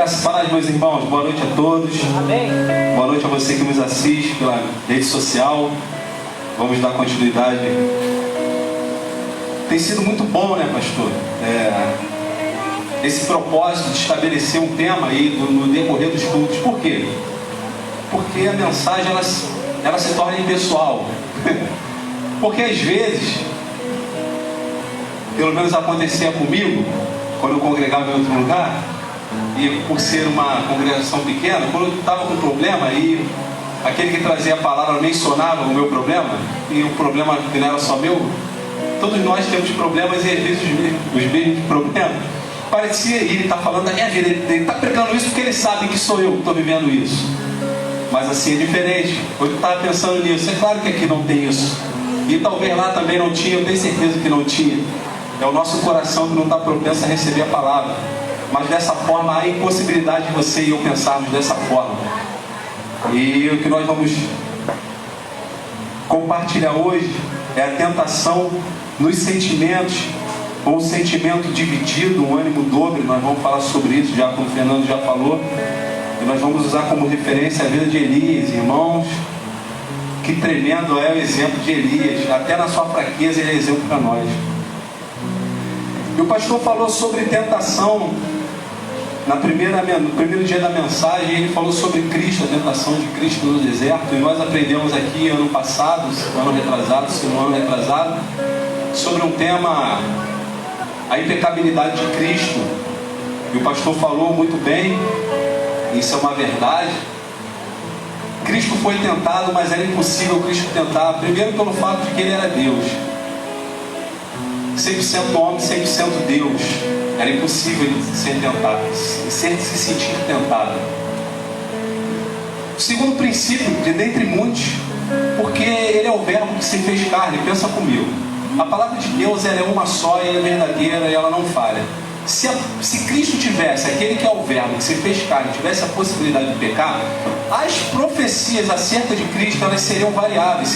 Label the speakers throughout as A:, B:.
A: Graças a Deus, meus irmãos, boa noite a todos.
B: Amém.
A: Boa noite a você que nos assiste pela rede social. Vamos dar continuidade. Tem sido muito bom, né, pastor? Esse propósito de estabelecer um tema aí no decorrer dos cultos. Por quê? Porque a mensagem ela se torna impessoal. Porque às vezes, pelo menos acontecia comigo, quando eu congregava em outro lugar, e por ser uma congregação pequena, quando eu estava com um problema, e aquele que trazia a palavra mencionava o meu problema, e o problema que não era só meu, todos nós temos problemas e às vezes os mesmos problemas. Parecia, e ele está falando da minha vida, ele está pregando isso porque ele sabe que sou eu que estou vivendo isso. Mas assim é diferente. Hoje eu estava pensando nisso. É claro que aqui não tem isso. E talvez lá também não tinha, eu tenho certeza que não tinha. É o nosso coração que não está propenso a receber a palavra. Mas dessa forma há impossibilidade de você e eu pensarmos dessa forma. E o que nós vamos compartilhar hoje é a tentação nos sentimentos, ou um sentimento dividido, um ânimo dobre. Nós vamos falar sobre isso, já como o Fernando já falou. E nós vamos usar como referência a vida de Elias, irmãos. Que tremendo é o exemplo de Elias. Até na sua fraqueza ele é exemplo para nós. E o pastor falou sobre tentação no primeiro dia da mensagem. Ele falou sobre Cristo, a tentação de Cristo no deserto. E nós aprendemos aqui ano passado, ano retrasado, sobre um tema, a impecabilidade de Cristo. E o pastor falou muito bem, isso é uma verdade. Cristo foi tentado, mas era impossível Cristo tentar. Primeiro pelo fato de que ele era Deus, 100% homem, 100% Deus. Era impossível ele ser tentado, se sentir tentado. O segundo princípio, dentre muitos, porque ele é o verbo que se fez carne. Pensa comigo, a palavra de Deus ela é uma só, ela é verdadeira e ela não falha. Se Cristo tivesse, aquele que é o verbo que se fez carne, tivesse a possibilidade de pecar, as profecias acerca de Cristo elas seriam variáveis,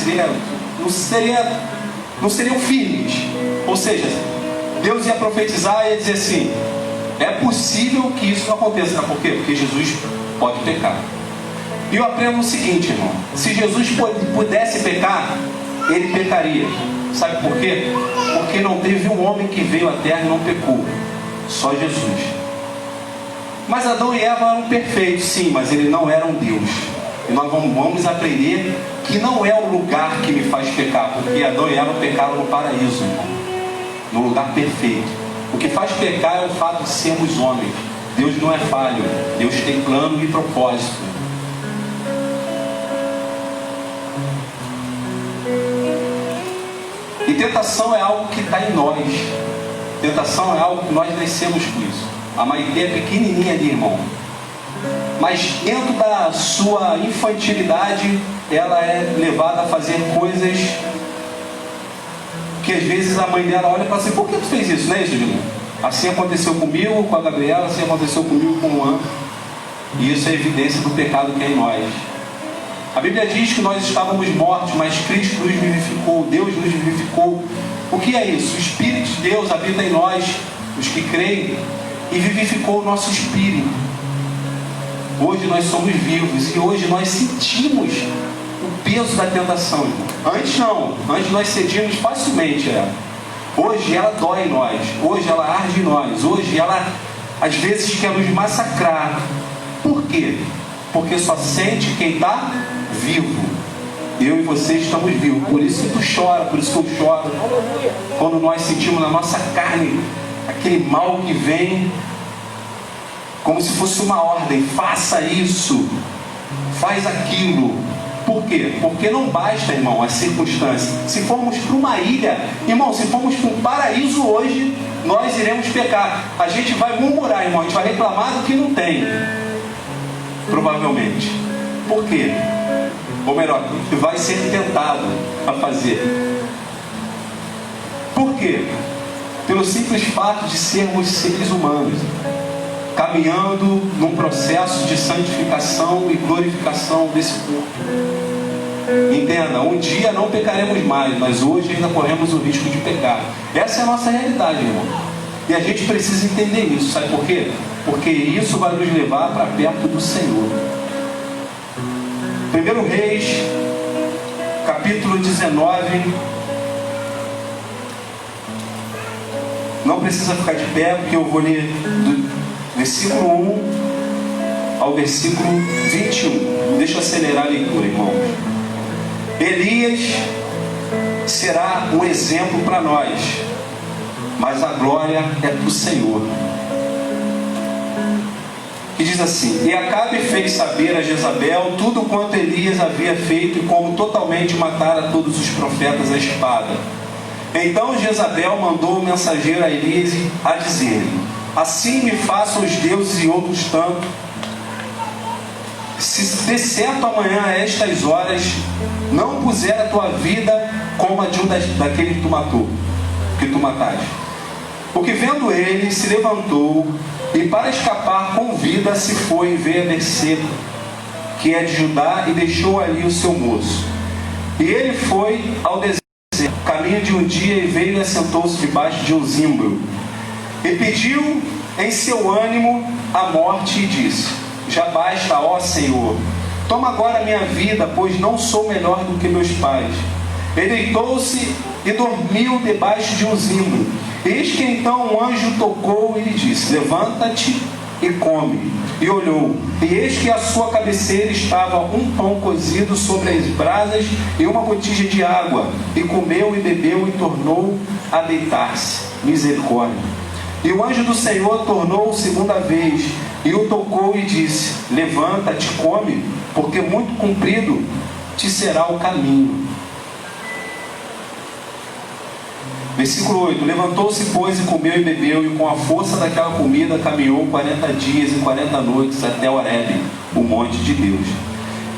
A: não seriam firmes. Ou seja, Deus ia profetizar e ia dizer assim: é possível que isso não aconteça. Por quê? Porque Jesus pode pecar. E eu aprendo o seguinte, irmão: se Jesus pudesse pecar, ele pecaria. Sabe por quê? Porque não teve um homem que veio à terra e não pecou. Só Jesus. Mas Adão e Eva eram perfeitos, sim, mas eles não eram Deus. E nós vamos aprender que não é o lugar que me faz pecar, porque Adão e Eva pecaram no paraíso, irmão, no lugar perfeito. O que faz pecar é o fato de sermos homens. Deus não é falho. Deus tem plano e propósito. E tentação é algo que está em nós. Tentação é algo que nós nascemos com isso. A Maitê é pequenininha ali, irmão. Mas dentro da sua infantilidade, ela é levada a fazer coisas que às vezes a mãe dela olha e fala assim: por que você fez isso? Não é isso, Juliano? Assim aconteceu comigo, com a Gabriela, assim aconteceu comigo com o Juan. E isso é evidência do pecado que é em nós. A Bíblia diz que nós estávamos mortos, mas Cristo nos vivificou, Deus nos vivificou. O que é isso? O Espírito de Deus habita em nós, os que creem, e vivificou o nosso espírito. Hoje nós somos vivos e hoje nós sentimos o peso da tentação, irmão. Antes não, antes nós cedíamos facilmente ela. Hoje ela dói em nós, hoje ela arde em nós, hoje ela às vezes quer nos massacrar. Por quê? Porque só sente quem está vivo. Eu e você estamos vivos. Por isso que tu chora, por isso que eu choro. Quando nós sentimos na nossa carne aquele mal que vem, como se fosse uma ordem: faça isso, faz aquilo. Por quê? Porque não basta, irmão, as circunstâncias. Se formos para uma ilha, irmão, se formos para um paraíso hoje, nós iremos pecar. A gente vai murmurar, irmão, a gente vai reclamar do que não tem. Provavelmente. Por quê? Ou melhor, vai ser tentado a fazer. Por quê? Pelo simples fato de sermos seres humanos, caminhando num processo de santificação e glorificação desse corpo. Entenda, um dia não pecaremos mais, mas hoje ainda corremos o risco de pecar. Essa é a nossa realidade, irmão. E a gente precisa entender isso, sabe por quê? Porque isso vai nos levar para perto do Senhor. 1 Reis, capítulo 19. Não precisa ficar de pé, porque eu vou ler do versículo 1 ao versículo 21. Deixa eu acelerar a leitura, irmãos. Elias será um exemplo para nós, mas a glória é do Senhor. E diz assim: E Acabe fez saber a Jezabel tudo quanto Elias havia feito e como totalmente matara todos os profetas à espada. Então Jezabel mandou o mensageiro a Elias a dizer-lhe: Assim me façam os deuses e outros tanto, se de certo amanhã a estas horas não puser a tua vida como a de um daquele que tu matou, que tu mataste. Porque vendo ele, se levantou e para escapar com vida se foi ver a Berseba, que é de Judá, e deixou ali o seu moço. E ele foi ao deserto, caminho de um dia, e veio e assentou-se debaixo de um zimbro. E pediu em seu ânimo a morte e disse: Já basta, ó Senhor, toma agora a minha vida, pois não sou melhor do que meus pais. Ele deitou-se e dormiu debaixo de um zimbro. Eis que então um anjo tocou e lhe disse: Levanta-te e come. E olhou, e eis que à sua cabeceira estava um pão cozido sobre as brasas e uma botija de água. E comeu e bebeu e tornou a deitar-se. Misericórdia. E o anjo do Senhor tornou segunda vez e o tocou e disse: Levanta-te, come, porque muito comprido te será o caminho. Versículo 8: Levantou-se, pois, e comeu e bebeu, e com a força daquela comida caminhou 40 dias e 40 noites até Horebe, o monte de Deus.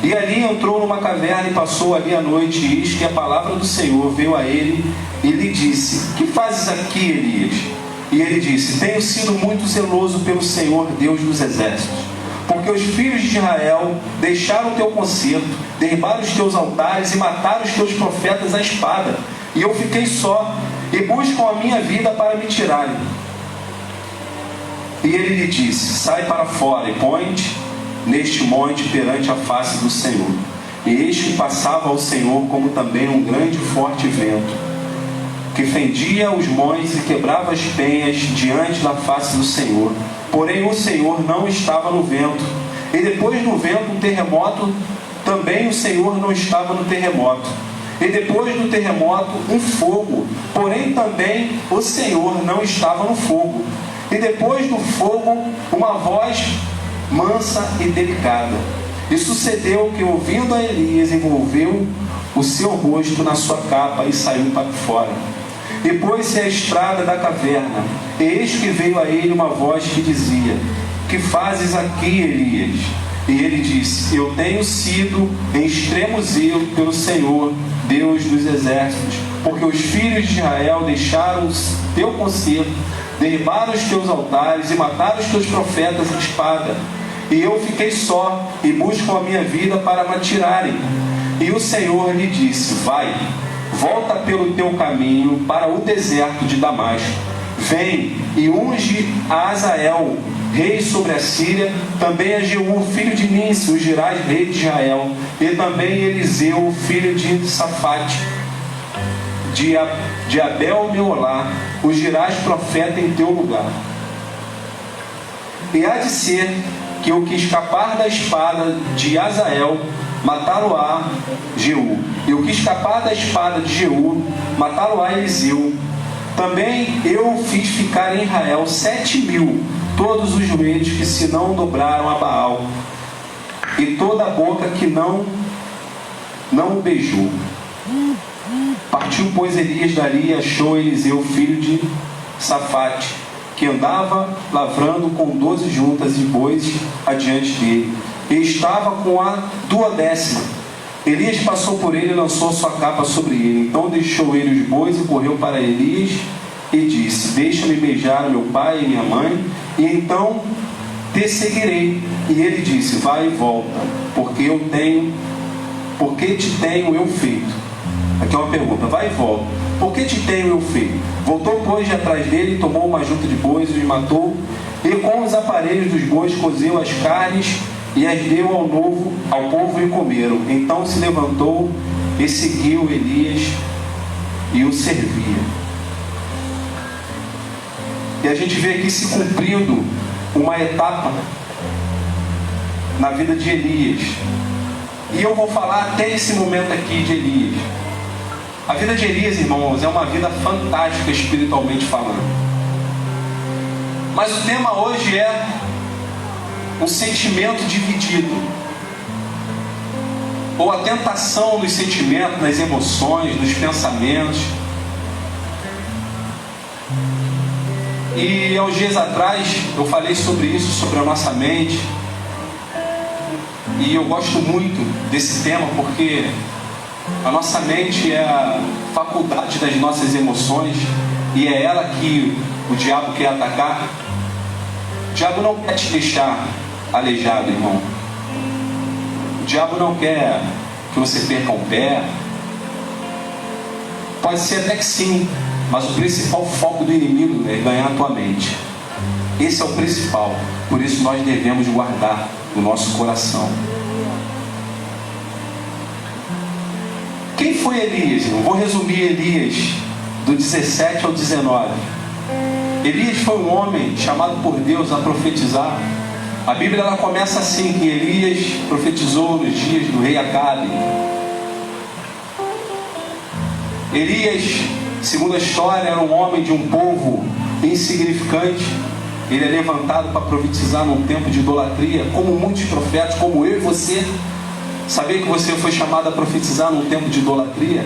A: E ali entrou numa caverna e passou ali a noite, e eis que a palavra do Senhor veio a ele e lhe disse: Que fazes aqui, Elias? E ele disse: Tenho sido muito zeloso pelo Senhor, Deus dos exércitos, porque os filhos de Israel deixaram o teu concerto, derribaram os teus altares e mataram os teus profetas à espada. E eu fiquei só, e buscam a minha vida para me tirarem. E ele lhe disse: Sai para fora e põe-te neste monte perante a face do Senhor. E eis que passava ao Senhor como também um grande e forte vento, que fendia os montes e quebrava as penhas diante da face do Senhor. Porém o Senhor não estava no vento. E depois do vento um terremoto, também o Senhor não estava no terremoto. E depois do terremoto um fogo, porém também o Senhor não estava no fogo. E depois do fogo uma voz mansa e delicada. E sucedeu que, ouvindo a Elias, envolveu o seu rosto na sua capa e saiu para fora. E pôs-se à estrada da caverna. E eis que veio a ele uma voz que dizia: Que fazes aqui, Elias? E ele disse: Eu tenho sido em extremo zelo pelo Senhor, Deus dos exércitos, porque os filhos de Israel deixaram o teu concerto, derribaram os teus altares e mataram os teus profetas à espada. E eu fiquei só, e buscam a minha vida para me tirarem. E o Senhor lhe disse: Vai, volta pelo teu caminho para o deserto de Damasco. Vem e unge a Azael, rei sobre a Síria, também a Jeú, filho de Ninsi, ungirás rei de Israel, e também Eliseu, filho de Safate, de Abel-Meolá, ungirás profeta em teu lugar. E há de ser que o que escapar da espada de Azael, matá-lo-á Jeú, e o que escapar da espada de Jeú, matá-lo-á Eliseu. Também eu fiz ficar em Israel 7.000, todos os joelhos que se não dobraram a Baal, e toda a boca que não o beijou. Partiu, pois, Elias dali e achou Eliseu, filho de Safate, que andava lavrando com 12 juntas de bois adiante dele, e estava com a 12ª. Elias passou por ele e lançou sua capa sobre ele. Então deixou ele os bois e correu para Elias e disse: Deixa-me beijar meu pai e minha mãe, e então te seguirei. E ele disse: Vai e volta, porque te tenho eu feito. Aqui é uma pergunta: vai e volta, por que te tenho eu feito? Voltou, pois, de atrás dele, tomou uma junta de bois e os matou, e com os aparelhos dos bois cozeu as carnes e as deu ao povo e comeram. Então se levantou e seguiu Elias e o servia. E a gente vê aqui se cumprindo uma etapa na vida de Elias. E eu vou falar até esse momento aqui de Elias. A vida de Elias, irmãos, é uma vida fantástica espiritualmente falando. Mas o tema hoje é um sentimento dividido, ou a tentação nos sentimentos, nas emoções, nos pensamentos. E há uns dias atrás eu falei sobre isso, sobre a nossa mente. E eu gosto muito desse tema porque a nossa mente é a faculdade das nossas emoções e é ela que o diabo quer atacar. O diabo não quer te deixar aleijado, irmão. O diabo não quer que você perca um pé. Pode ser até que sim, mas o principal foco do inimigo é ganhar a tua mente. Esse é o principal. Por isso nós devemos guardar o nosso coração. Quem foi Elias? Eu vou resumir Elias do 17 ao 19. Elias foi um homem chamado por Deus a profetizar. A Bíblia ela começa assim, que Elias profetizou nos dias do rei Acabe. Elias, segundo a história, era um homem de um povo insignificante. Ele é levantado para profetizar num tempo de idolatria, como muitos profetas, como eu e você. Sabia que você foi chamado a profetizar num tempo de idolatria?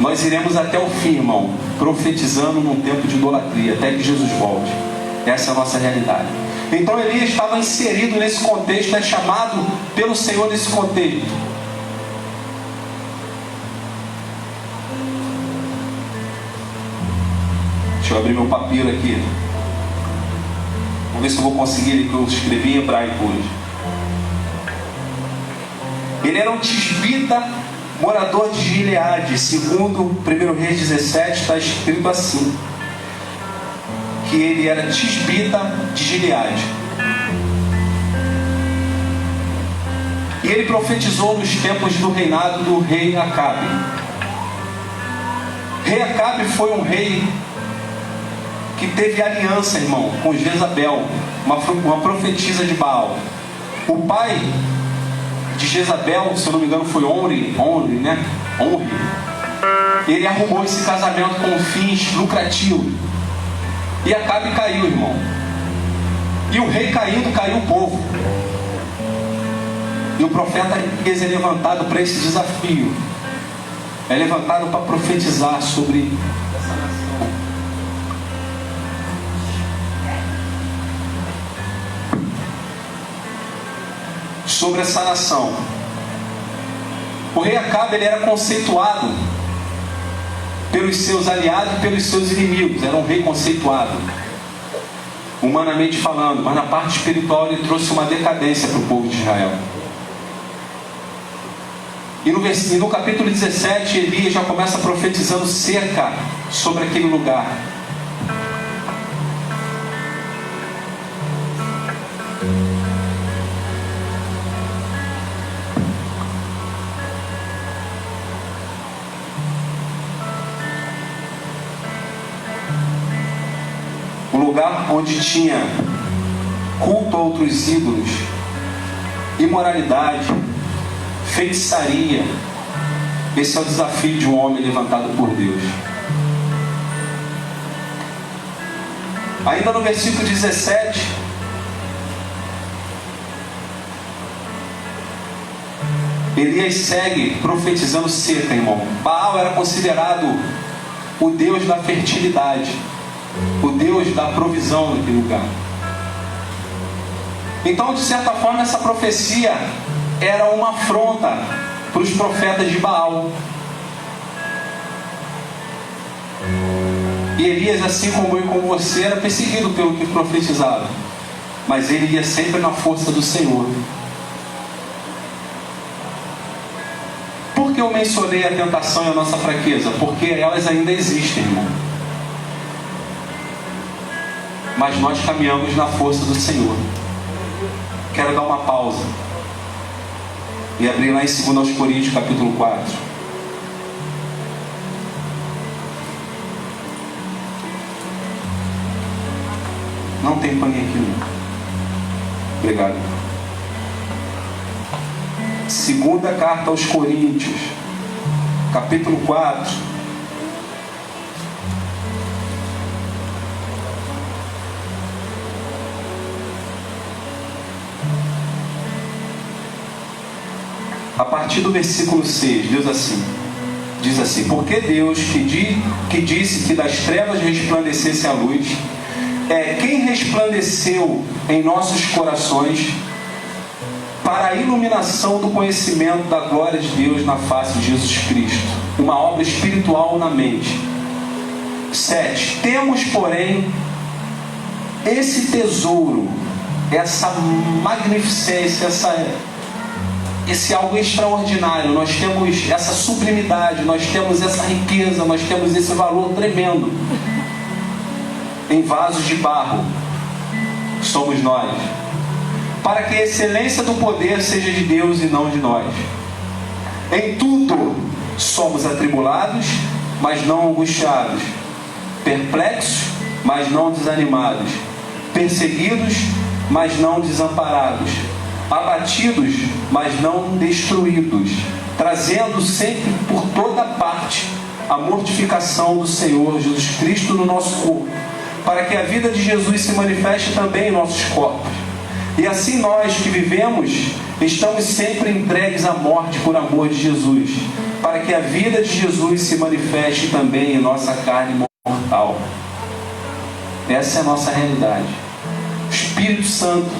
A: Nós iremos até o fim, irmão, profetizando num tempo de idolatria, até que Jesus volte. Essa é a nossa realidade. Então Elias estava inserido nesse contexto, é chamado pelo Senhor nesse contexto. Deixa eu abrir meu papiro aqui. Vamos ver se eu vou conseguir, que eu escrevi em hebraico hoje. Ele era um tisbita, morador de Gileade. Segundo 1 Reis 17, está escrito assim, que ele era tisbita de Gileade. E ele profetizou nos tempos do reinado do rei Acabe. Rei Acabe foi um rei que teve aliança, irmão, com Jezabel, uma profetisa de Baal. O pai de Jezabel, se eu não me engano, foi Onri, né? Onri. Ele arrumou esse casamento com fins lucrativos. E Acabe caiu, irmão. E o rei caindo, caiu o povo. E o profeta Elias é levantado para esse desafio. É levantado para profetizar sobre essa nação. Sobre essa nação. O rei Acabe ele era conceituado pelos seus aliados e pelos seus inimigos. Era um rei conceituado, humanamente falando, mas na parte espiritual ele trouxe uma decadência para o povo de Israel. E no capítulo 17, Elias já começa profetizando seca sobre aquele lugar. O lugar onde tinha culto a outros ídolos, imoralidade, feitiçaria. Esse é o desafio de um homem levantado por Deus. Ainda no versículo 17, Elias segue profetizando seca, irmão. Baal era considerado o Deus da fertilidade, o Deus da provisão naquele lugar. Então, de certa forma, essa profecia era uma afronta para os profetas de Baal. E Elias, assim como eu e como você, era perseguido pelo que profetizava. Mas ele ia sempre na força do Senhor. Por que eu mencionei a tentação e a nossa fraqueza? Porque elas ainda existem, irmão. Mas nós caminhamos na força do Senhor. Quero dar uma pausa e abrir lá em 2 Coríntios capítulo 4. Não tem paninho aqui, não. Obrigado. Segunda carta aos Coríntios, capítulo 4. A partir do versículo 6, diz assim: porque Deus que disse que das trevas resplandecesse a luz, é quem resplandeceu em nossos corações para a iluminação do conhecimento da glória de Deus na face de Jesus Cristo, uma obra espiritual na mente. 7. Temos, porém, esse tesouro, essa magnificência, esse algo extraordinário. Nós temos essa sublimidade, nós temos essa riqueza, nós temos esse valor tremendo em vasos de barro. Somos nós, para que a excelência do poder seja de Deus e não de nós. Em tudo somos atribulados, mas não angustiados, perplexos, mas não desanimados, perseguidos, mas não desamparados, abatidos, mas não destruídos, trazendo sempre por toda parte a mortificação do Senhor Jesus Cristo no nosso corpo, para que a vida de Jesus se manifeste também em nossos corpos. E assim nós que vivemos, estamos sempre entregues à morte por amor de Jesus, para que a vida de Jesus se manifeste também em nossa carne mortal. Essa é a nossa realidade. O Espírito Santo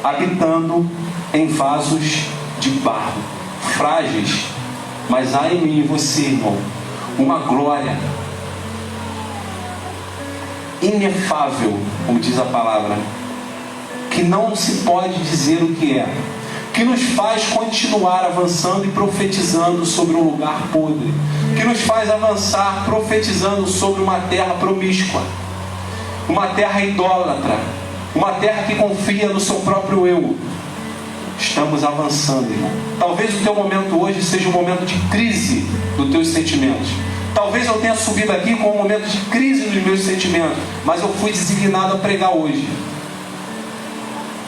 A: habitando em vasos de barro, frágeis, mas há em mim e você, irmão, uma glória inefável, como diz a palavra, que não se pode dizer o que é, que nos faz continuar avançando e profetizando sobre um lugar podre, que nos faz avançar profetizando sobre uma terra promíscua, uma terra idólatra, uma terra que confia no seu próprio eu. Estamos avançando, irmão. Talvez o teu momento hoje seja um momento de crise dos teus sentimentos. Talvez eu tenha subido aqui com um momento de crise dos meus sentimentos, mas eu fui designado a pregar hoje.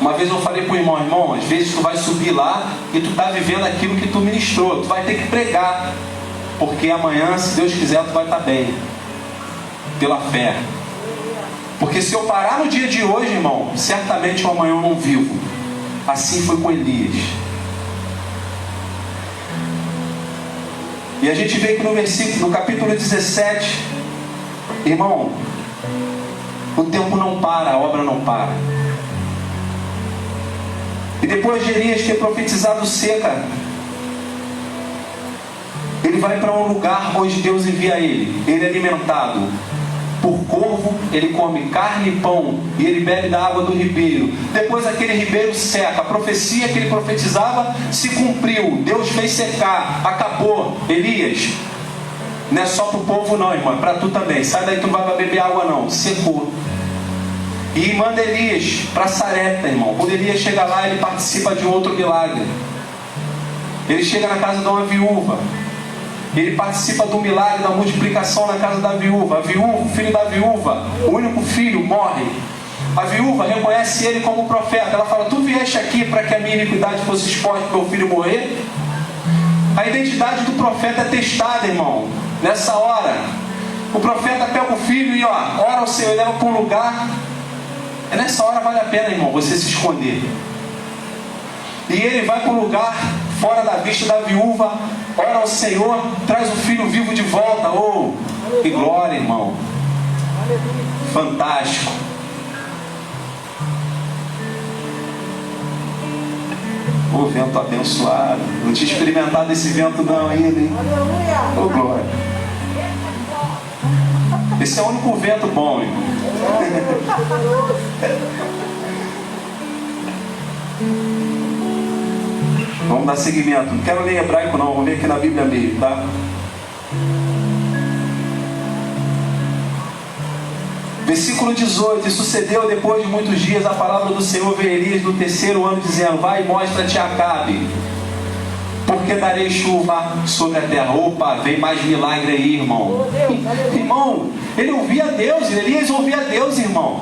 A: Uma vez eu falei para o irmão, às vezes tu vai subir lá e tu está vivendo aquilo que tu ministrou. Tu vai ter que pregar, porque amanhã, se Deus quiser, tu vai estar bem, pela fé. Porque se eu parar no dia de hoje, irmão, certamente o amanhã eu não vivo. Assim foi com Elias. E a gente vê que no capítulo 17, irmão, o tempo não para, a obra não para. E depois de Elias ter profetizado seca, ele vai para um lugar onde Deus envia ele. Ele é alimentado por corvo, ele come carne e pão, e ele bebe da água do ribeiro. Depois aquele ribeiro seca. A profecia que ele profetizava se cumpriu. Deus fez secar, acabou. Elias, não é só para o povo não, irmão, é para tu também. Sai daí, tu não vai beber água não. Secou. E manda Elias para Sarepta, irmão. Quando Elias chega lá, ele participa de um outro milagre. Ele chega na casa de uma viúva. Ele participa do milagre da multiplicação na casa da viúva. A viúva, o filho da viúva, o único filho, morre. A viúva reconhece ele como profeta. Ela fala: tu vieste aqui para que a minha iniquidade fosse exposta para o meu filho morrer? A identidade do profeta é testada, irmão. Nessa hora, o profeta pega o filho e ora ao Senhor, leva para um lugar. Nessa hora vale a pena, irmão, você se esconder. E ele vai para um lugar fora da vista da viúva, ora ao Senhor, traz o filho vivo de volta. Oh, que glória, irmão. Fantástico. Oh, vento abençoado. Não tinha experimentado esse vento não ainda, hein? Oh, glória. Esse é o único vento bom, irmão. Vamos dar seguimento. Não quero ler hebraico não, vamos ver aqui na Bíblia mesmo, tá? Versículo 18. E sucedeu depois de muitos dias, a palavra do Senhor veio a Elias no terceiro ano, dizendo: vai e mostra-te a Acabe, porque darei chuva sobre a terra. Opa, vem mais milagre aí, irmão. Irmão, ele ouvia Deus, Elias ouvia Deus, irmão.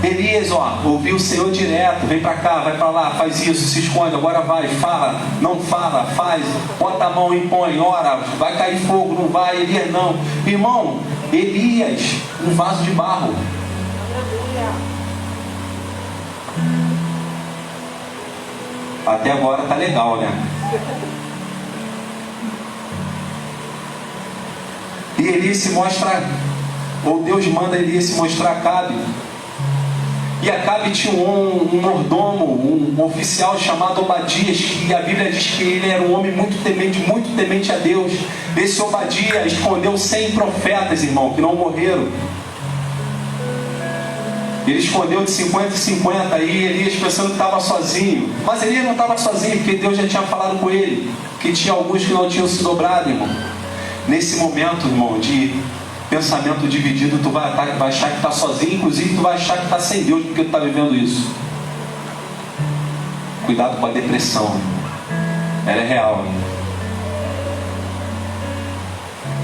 A: Elias, ouviu o Senhor direto: vem para cá, vai para lá, faz isso, se esconde, agora vai, fala, não fala, faz, bota a mão, impõe, ora, vai cair fogo, não vai. Elias não, irmão. Elias, um vaso de barro. Até agora tá legal, né? E Elias se mostra, ou Deus manda Elias se mostrar a Acabe. E Acabe tinha um mordomo, um oficial chamado Obadias, que a Bíblia diz que ele era um homem muito temente a Deus. Esse Obadias escondeu 100 profetas, irmão, que não morreram. Ele escondeu de 50 em 50 aí, Elias pensando que estava sozinho. Mas Elias não estava sozinho, porque Deus já tinha falado com ele que tinha alguns que não tinham se dobrado, irmão. Nesse momento, irmão, de pensamento dividido, tu vai achar que está sozinho, inclusive tu vai achar que está sem Deus, porque tu está vivendo isso. Cuidado com a depressão. Ela é real.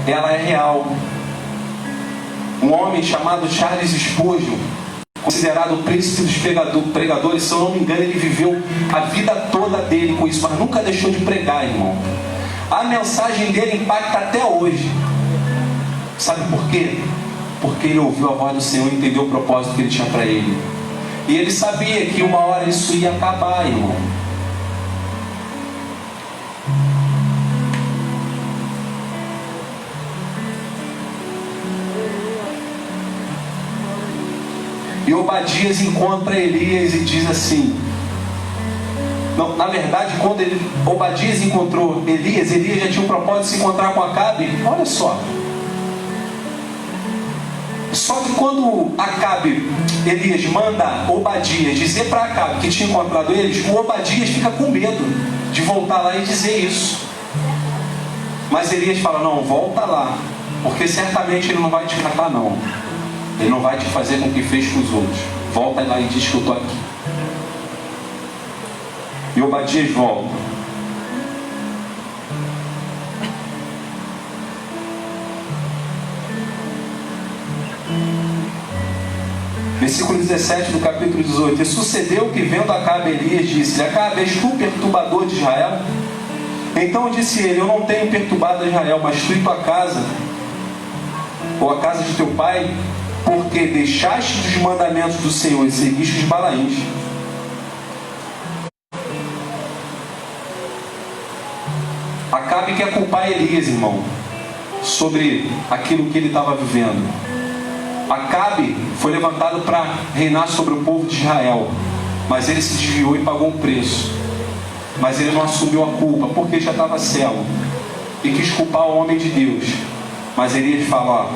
A: Ela é real. Um homem chamado Charles Spurgeon, considerado o príncipe dos pregadores, se eu não me engano, ele viveu a vida toda dele com isso, mas nunca deixou de pregar, irmão. A mensagem dele impacta até hoje. Sabe por quê? Porque ele ouviu a voz do Senhor e entendeu o propósito que ele tinha para ele. E ele sabia que uma hora isso ia acabar, irmão. E Obadias encontra Elias e diz assim... Não, na verdade, quando Obadias encontrou Elias, Elias já tinha um propósito de se encontrar com Acabe. Olha só. Só que quando Elias manda Obadias dizer para Acabe que tinha encontrado eles, o Obadias fica com medo de voltar lá e dizer isso. Mas Elias fala: não, volta lá, porque certamente ele não vai te matar, não. Ele não vai te fazer com o que fez com os outros. Volta lá e diz que eu estou aqui. E Obadias volta. Versículo 17 do capítulo 18. E sucedeu que, vendo Acabe, Elias disse: Acabe, és tu perturbador de Israel? Então disse ele: eu não tenho perturbado Israel, mas tu e tua casa, ou a casa de teu pai, porque deixaste os mandamentos do Senhor e seguiste os Balaíns. Acabe quer culpar Elias, irmão, sobre aquilo que ele estava vivendo. Acabe foi levantado para reinar sobre o povo de Israel, mas ele se desviou e pagou um preço. Mas ele não assumiu a culpa, porque já estava cego e quis culpar o homem de Deus. Mas Elias fala: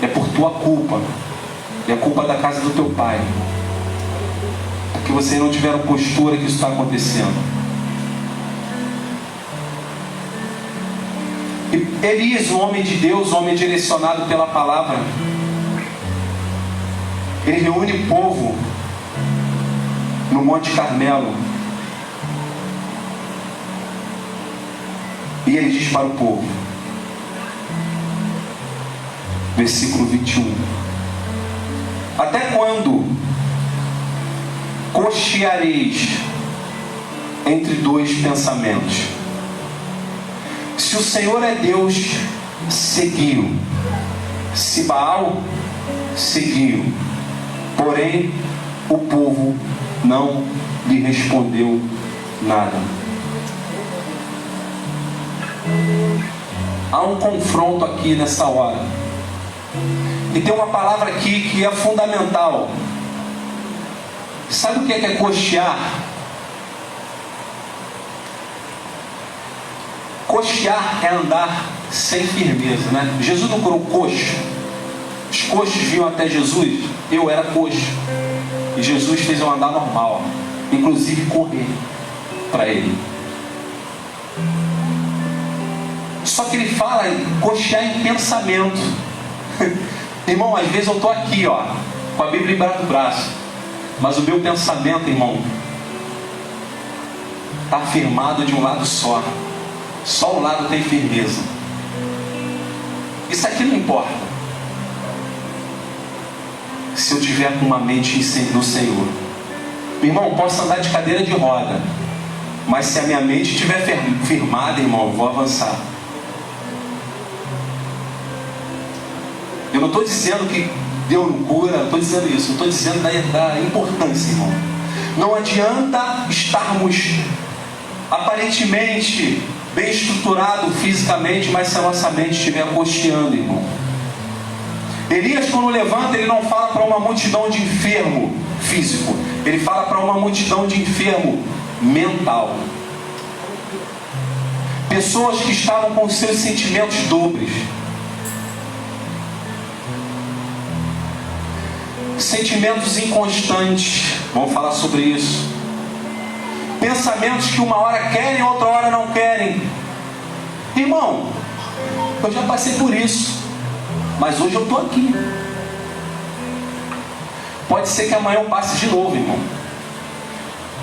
A: é por tua culpa, é a culpa da casa do teu pai, porque vocês não tiveram postura que isso está acontecendo. E Elias, um homem de Deus, um homem direcionado pela palavra, ele reúne o povo no Monte Carmelo e ele diz para o povo, versículo 21: até quando cocheareis entre dois pensamentos? Se o Senhor é Deus, seguiu. Se Baal, seguiu. Porém, o povo não lhe respondeu nada. Há um confronto aqui nessa hora. E tem uma palavra aqui que é fundamental. Sabe o que é cochear? Cochear é andar sem firmeza, né? Jesus não curou coxo. Os coxos vinham até Jesus. Eu era coxo. E Jesus fez eu andar normal. inclusive correr para ele. Só que ele fala em cochear em pensamento. Irmão, às vezes eu estou aqui, ó, com a Bíblia embaixo do braço, mas o meu pensamento, irmão, está firmado de um lado só. Só um lado tem firmeza. Isso aqui não importa. Se eu tiver com uma mente no Senhor. Irmão, posso andar de cadeira de roda, mas se a minha mente estiver firmada, irmão, eu vou avançar. Eu não estou dizendo que Deus não cura, não estou dizendo isso. Eu estou dizendo da importância, irmão. Não adianta estarmos aparentemente bem estruturado fisicamente, mas se a nossa mente estiver costeando, irmão. Elias, quando levanta, ele não fala para uma multidão de enfermo físico, ele fala para uma multidão de enfermo mental. Pessoas que estavam com seus sentimentos dobres, sentimentos inconstantes, vamos falar sobre isso. Pensamentos que uma hora querem, outra hora não querem. Irmão, eu já passei por isso, mas hoje eu estou aqui. Pode ser que amanhã eu passe de novo, irmão.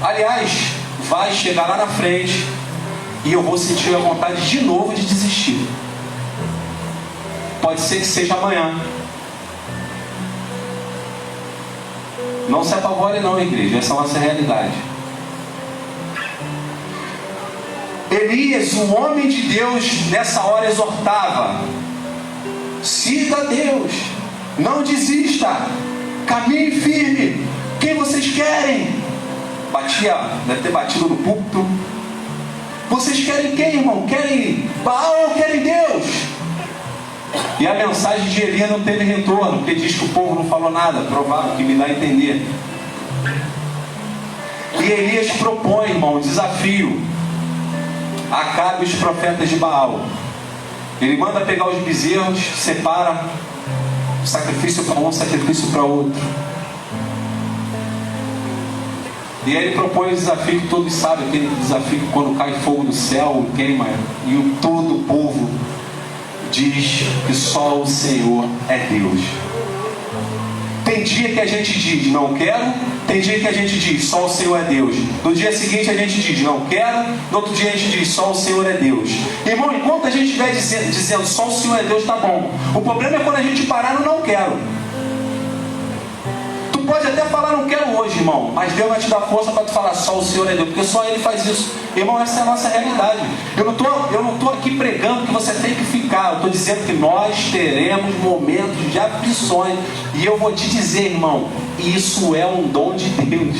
A: Aliás, vai chegar lá na frente e eu vou sentir a vontade de novo de desistir. Pode ser que seja amanhã. Não se apavore não, igreja, essa é a nossa realidade. Elias, o homem de Deus, nessa hora exortava: siga Deus, não desista, caminhe firme. Quem vocês querem? Batia, deve ter batido no púlpito. Vocês querem quem, irmão? Querem Baal ou querem Deus? E a mensagem de Elias não teve retorno, porque diz que o povo não falou nada, provável que me dá a entender. E Elias propõe, irmão, um desafio. Acabe os profetas de Baal. Ele manda pegar os bezerros, separa sacrifício para um, sacrifício para outro. E aí ele propõe o desafio que todos sabem, aquele desafio que quando cai fogo do céu, queima, e todo o povo diz que só o Senhor é Deus. Tem dia que a gente diz, não quero. Tem dia que a gente diz, só o Senhor é Deus. No dia seguinte a gente diz, não quero. No outro dia a gente diz, só o Senhor é Deus. Irmão, enquanto a gente estiver dizendo só o Senhor é Deus, tá bom. O problema é quando a gente parar no não quero. Tu pode até falar não quero hoje, irmão, mas Deus vai te dar força para tu falar só o Senhor é Deus, porque só Ele faz isso. Irmão, essa é a nossa realidade. Eu não estou aqui pregando que você tem que ficar. Eu estou dizendo que nós teremos momentos de aflições. E eu vou te dizer, irmão, isso é um dom de Deus.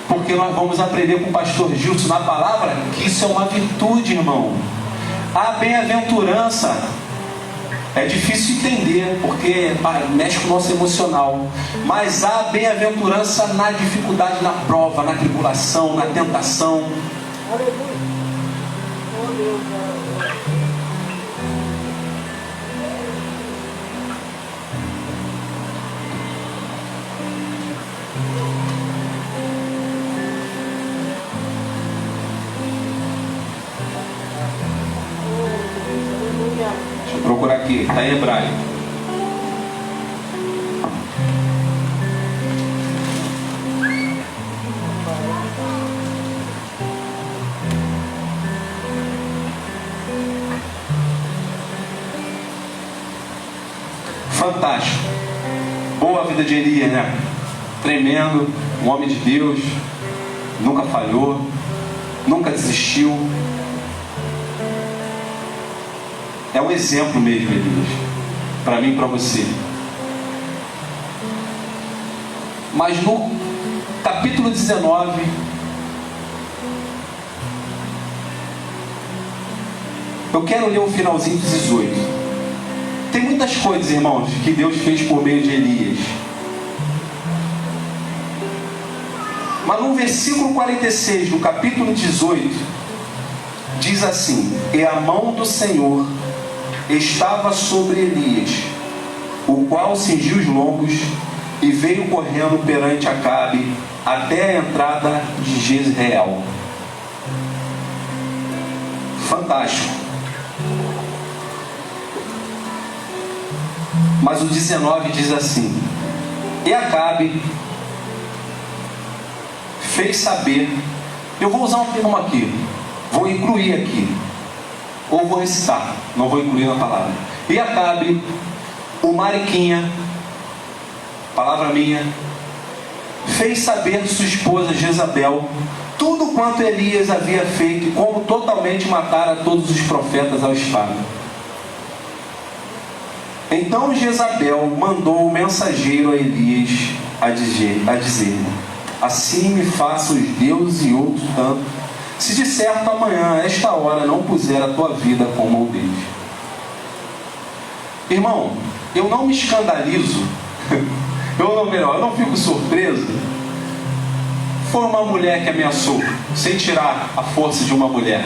A: Porque nós vamos aprender com o pastor Gilson na palavra que isso é uma virtude, irmão. A bem-aventurança é difícil entender, porque mexe com o nosso emocional. Mas há bem-aventurança na dificuldade, na prova, na tribulação, na tentação. Aleluia. Oh, Deus. Deixa eu procurar aqui, está em hebraico. Fantástico. Boa a vida de Elias, né? Tremendo, um homem de Deus, nunca falhou, nunca desistiu. É um exemplo mesmo, Elias, para mim e para você. Mas no capítulo 19, eu quero ler o finalzinho de 18. Tem muitas coisas, irmãos, que Deus fez por meio de Elias. Mas no versículo 46 do capítulo 18, diz assim: e a mão do Senhor estava sobre Elias, o qual cingiu os lombos e veio correndo perante Acabe até a entrada de Jezreel. Fantástico. Mas o 19 diz assim: e Acabe fez saber. Eu vou usar um termo aqui, vou incluir aqui, ou vou recitar, não vou incluir na palavra. E Acabe, o mariquinha, palavra minha, fez saber sua esposa Jezabel tudo quanto Elias havia feito e como totalmente matara todos os profetas à espada. Então Jezabel mandou o mensageiro a Elias a dizer: assim me façam os deuses e outros tanto, se de certo amanhã, a esta hora, não puser a tua vida com mão deles. Irmão, eu não me escandalizo, eu não fico surpreso. Foi uma mulher que ameaçou, sem tirar a força de uma mulher.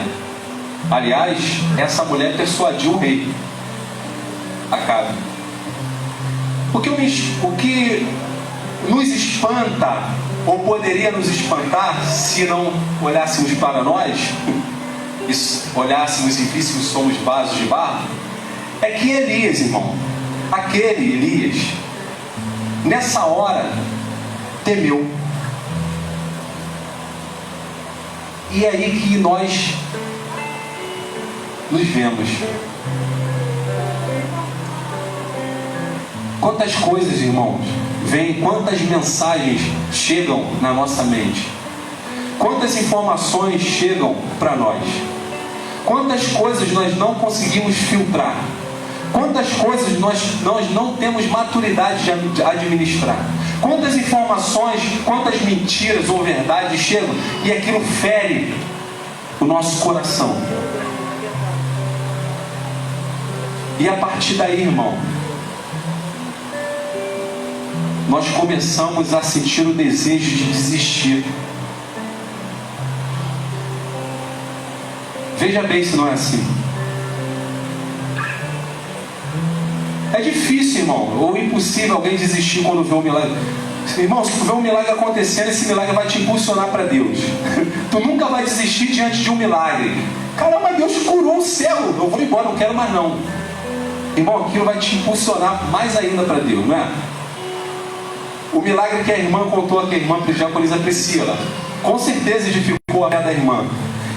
A: Aliás, essa mulher persuadiu o rei Acabe. O que nos espanta, ou poderia nos espantar, se não olhássemos para nós, e olhássemos e víssemos que somos vasos de barro, é que Elias, irmão, aquele Elias, nessa hora, temeu. E é aí que nós nos vemos. Quantas coisas, irmãos, vêm, quantas mensagens chegam na nossa mente, quantas informações chegam para nós, quantas coisas nós não conseguimos filtrar, quantas coisas nós não temos maturidade de administrar, quantas informações, quantas mentiras ou verdades chegam e aquilo fere o nosso coração. E a partir daí, irmão, nós começamos a sentir o desejo de desistir. Veja bem se não é assim. É difícil, irmão, ou impossível alguém desistir quando vê um milagre. Irmão, se tu vê um milagre acontecendo, esse milagre vai te impulsionar para Deus. Tu nunca vai desistir diante de um milagre. Caramba, Deus curou o cego, eu vou embora, não quero mais não. Irmão, aquilo vai te impulsionar mais ainda para Deus, não é? O milagre que a irmã contou aqui, a irmã diaconisa Priscila, com certeza edificou a fé da irmã.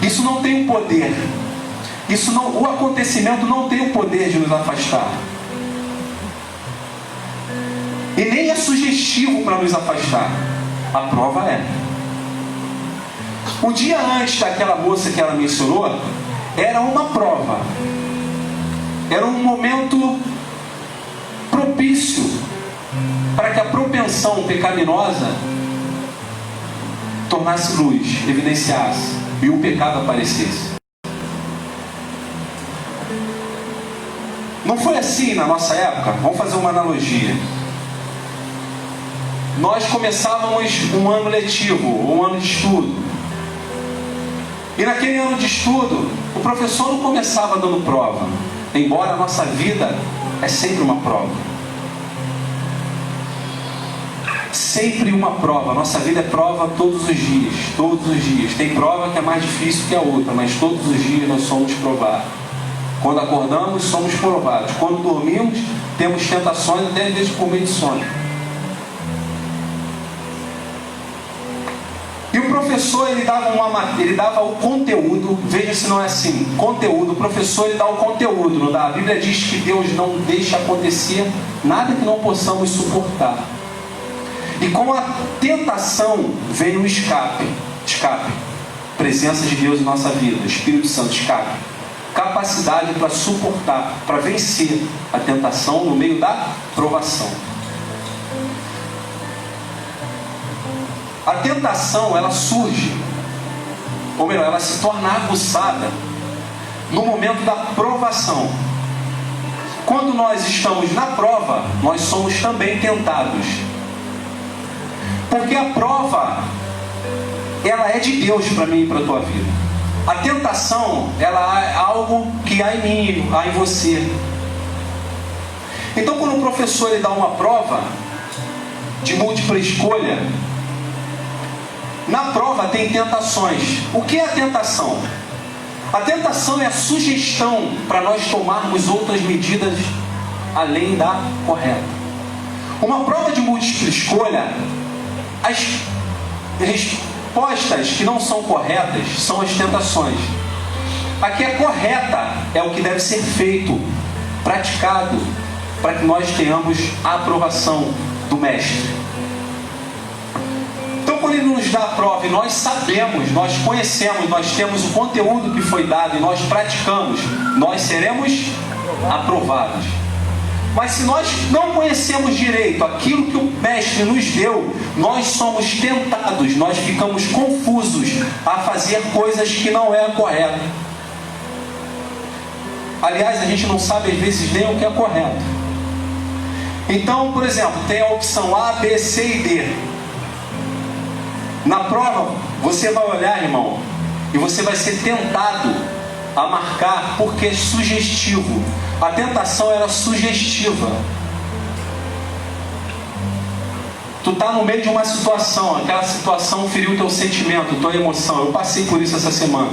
A: Isso não tem o poder. O acontecimento não tem o poder de nos afastar. E nem é sugestivo para nos afastar. A prova é. O dia antes daquela moça que ela mencionou, era uma prova. Era um momento propício para que a propensão pecaminosa tornasse luz, evidenciasse, e o pecado aparecesse. Não foi assim na nossa época? Vamos fazer uma analogia. Nós começávamos um ano letivo, um ano de estudo. E naquele ano de estudo, o professor não começava dando prova, embora a nossa vida é sempre uma prova. Sempre uma prova. Nossa vida é prova todos os dias. Todos os dias. Tem prova que é mais difícil que a outra, mas todos os dias nós somos provados. Quando acordamos, somos provados. Quando dormimos, temos tentações até às vezes por meio de sono. E o professor, ele dava o conteúdo. Veja se não é assim. Conteúdo. O professor, ele dá o conteúdo, não dá? A Bíblia diz que Deus não deixa acontecer nada que não possamos suportar. E com a tentação vem um escape. Presença de Deus em nossa vida. Espírito Santo, escape. Capacidade para suportar, para vencer a tentação no meio da provação. A tentação, ela surge, ou melhor, ela se torna aguçada no momento da provação. Quando nós estamos na prova, nós somos também tentados. Porque a prova, ela é de Deus para mim e para a tua vida. A tentação, ela é algo que há em mim, há em você. Então, quando o professor ele dá uma prova de múltipla escolha, Na prova tem tentações. O que é a tentação? A tentação é a sugestão para nós tomarmos outras medidas além da correta. Uma prova de múltipla escolha, as respostas que não são corretas são as tentações. A que é correta é o que deve ser feito, praticado, para que nós tenhamos a aprovação do Mestre. Então, quando Ele nos dá a prova e nós sabemos, nós conhecemos, nós temos o conteúdo que foi dado e nós praticamos, nós seremos aprovados. Mas se nós não conhecemos direito aquilo que o Mestre nos deu, nós somos tentados, nós ficamos confusos a fazer coisas que não é correto. Aliás, a gente não sabe às vezes nem o que é correto. Então, por exemplo, tem a opção A, B, C e D. Na prova, você vai olhar, irmão, e você vai ser tentado a marcar porque é sugestivo. A tentação era sugestiva. Tu está no meio de uma situação, aquela situação feriu teu sentimento, tua emoção. Eu passei por isso essa semana.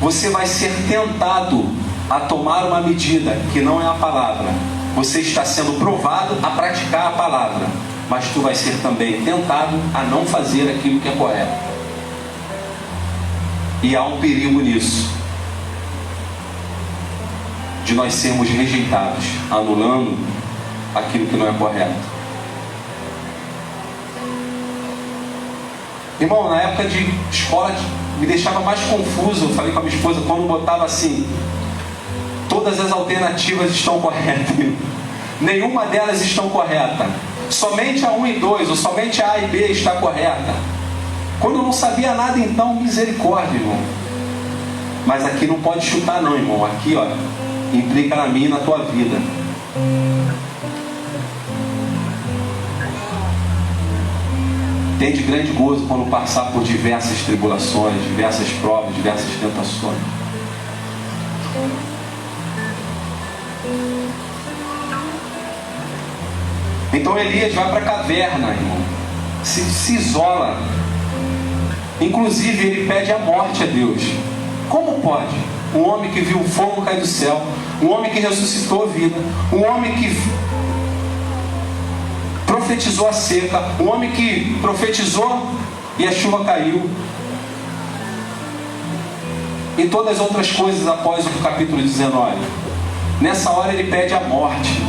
A: Você vai ser tentado a tomar uma medida que não é a palavra. Você está sendo provado a praticar a palavra, mas tu vai ser também tentado a não fazer aquilo que é correto. E há um perigo nisso, de nós sermos rejeitados, anulando aquilo que não é correto. Irmão, na época de escola me deixava mais confuso. Eu falei com a minha esposa, quando botava assim: todas as alternativas estão corretas. Nenhuma delas estão corretas. Somente a 1 e 2, ou somente a A e B está correta. Quando eu não sabia nada, então, misericórdia, irmão. Mas aqui não pode chutar não, irmão. Aqui, ó, implica na minha e na tua vida. Tem de grande gozo quando passar por diversas tribulações, diversas provas, diversas tentações. Então Elias vai para a caverna, irmão. Se isola. Inclusive ele pede a morte a Deus. Como pode? Um homem que viu o fogo cair do céu, um homem que ressuscitou a vida, um homem que profetizou a seca, um homem que profetizou e a chuva caiu, e todas as outras coisas após o capítulo 19. Nessa hora ele pede a morte.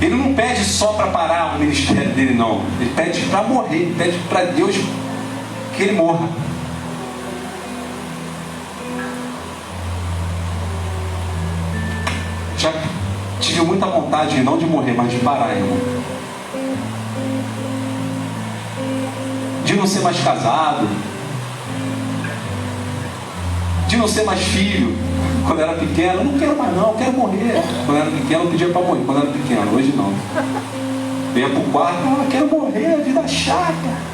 A: Ele não pede só para parar o ministério dele, não. Ele pede para morrer, ele pede para Deus que ele morra. Já tive muita vontade, não de morrer, mas de parar, irmão. De não ser mais casado, de não ser mais filho. Quando eu era pequeno, eu não quero mais não, eu quero morrer. Quando eu era pequeno, eu pedia para morrer. Quando eu era pequeno, hoje não. Venha para o quarto, eu quero morrer, a vida chata.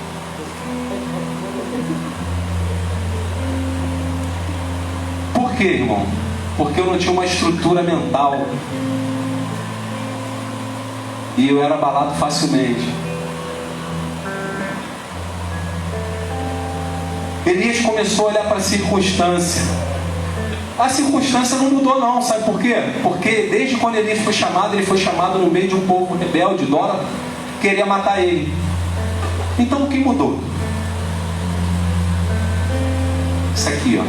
A: Por quê, irmão? Porque eu não tinha uma estrutura mental. E eu era abalado facilmente. Elias começou a olhar para a circunstância. A circunstância não mudou não, sabe por quê? Porque desde quando Elias foi chamado, ele foi chamado no meio de um povo rebelde, idólatra, que queria matar ele. Então o que mudou? Isso aqui, ó.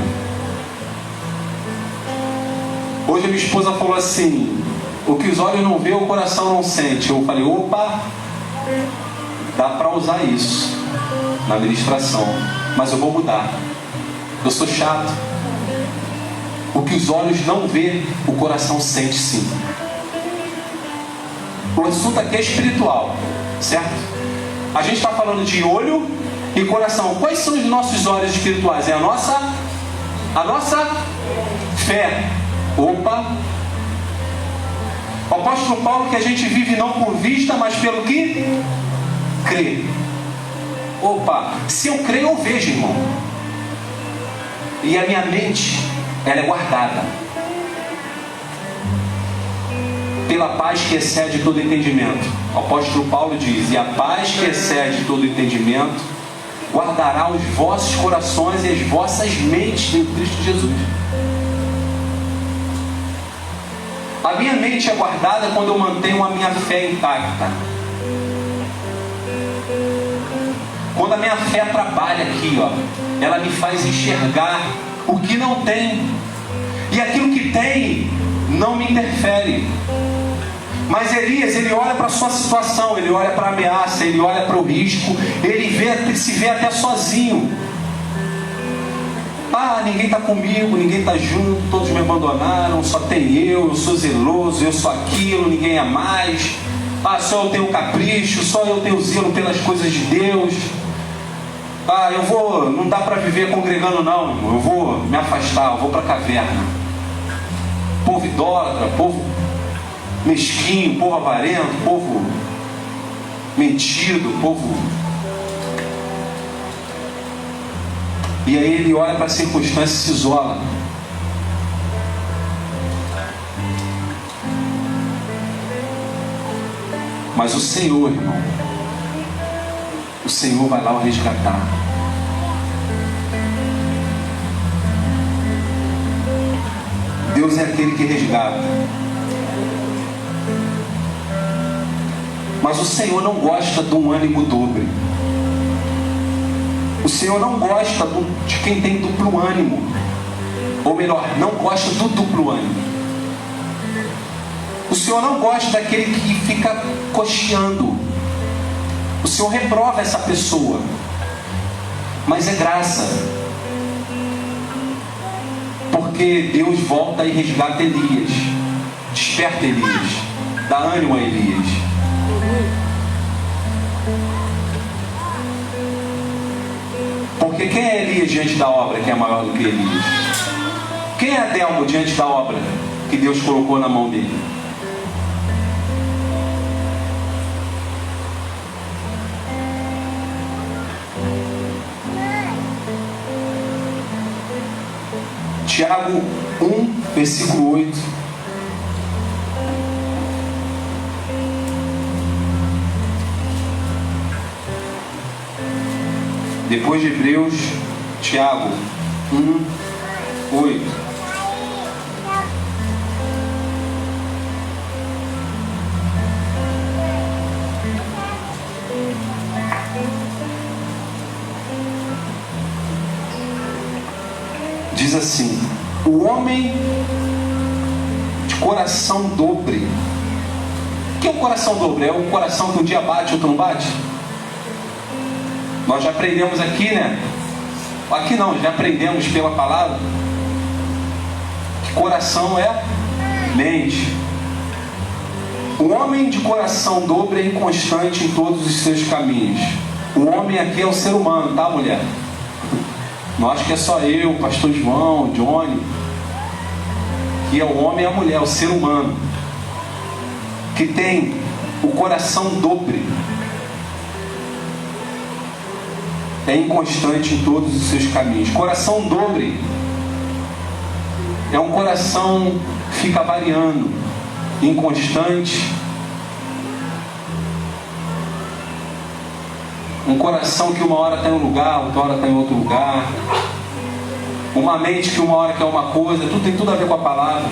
A: Hoje a minha esposa falou assim: o que os olhos não vê, o coração não sente. Eu falei: opa, dá para usar isso na ministração, mas eu vou mudar. Eu sou chato. O que os olhos não vê, o coração sente sim. O assunto aqui é espiritual, certo? A gente está falando de olho e coração. Quais são os nossos olhos espirituais? É a nossa fé. Opa! O apóstolo Paulo, que a gente vive não por vista, mas pelo que crê. Opa! Se eu creio, eu vejo, irmão. E a minha mente, ela é guardada. pela paz que excede todo entendimento. O apóstolo Paulo diz: e a paz que excede todo entendimento guardará os vossos corações e as vossas mentes em Cristo Jesus. A minha mente é guardada quando eu mantenho a minha fé intacta. Quando a minha fé trabalha aqui, ó, ela me faz enxergar o que não tem. E aquilo que tem não me interfere. Mas Elias, ele olha para a sua situação, ele olha para a ameaça, ele olha para o risco, ele se vê até sozinho. Ah, ninguém está comigo, ninguém está junto, todos me abandonaram, só tem eu sou zeloso, eu sou aquilo, ninguém é mais. Ah, só eu tenho capricho, só eu tenho zelo pelas coisas de Deus. Ah, não dá para viver congregando não, eu vou me afastar, eu vou para a caverna. Povo idólatra, povo mesquinho, povo avarento, povo mentido, povo... E aí ele olha para a circunstância e se isola. Mas o Senhor, irmão, o Senhor vai lá o resgatar. Deus é aquele que resgata. Mas o Senhor não gosta de um ânimo dobre. O Senhor não gosta de quem tem duplo ânimo. Ou melhor, não gosta do duplo ânimo. O Senhor não gosta daquele que fica cocheando. O Senhor reprova essa pessoa. Mas é graça. Porque Deus volta e resgata Elias. Desperta Elias. Dá ânimo a Elias. Porque quem é Elias diante da obra que é maior do que Elias? Quem é Adelmo diante da obra que Deus colocou na mão dele? Tiago 1, versículo 8. Depois de Hebreus, Tiago 1, 8. Diz assim: o homem de coração dobre. O que é um coração dobre? É um coração que um dia bate, outro não bate? Nós já aprendemos aqui, né? Aqui não, já aprendemos pela palavra que coração é mente. O homem de coração dobre é inconstante em todos os seus caminhos. O homem aqui é o ser humano, tá, mulher? Não acho que é só eu, pastor João, Johnny. Que é o homem e a mulher, o ser humano, que tem o coração dobre. É inconstante em todos os seus caminhos. Coração dobre é um coração que fica variando, inconstante. Um coração que uma hora está em um lugar, outra hora está em outro lugar. Uma mente que uma hora quer uma coisa, tudo tem tudo a ver com a palavra.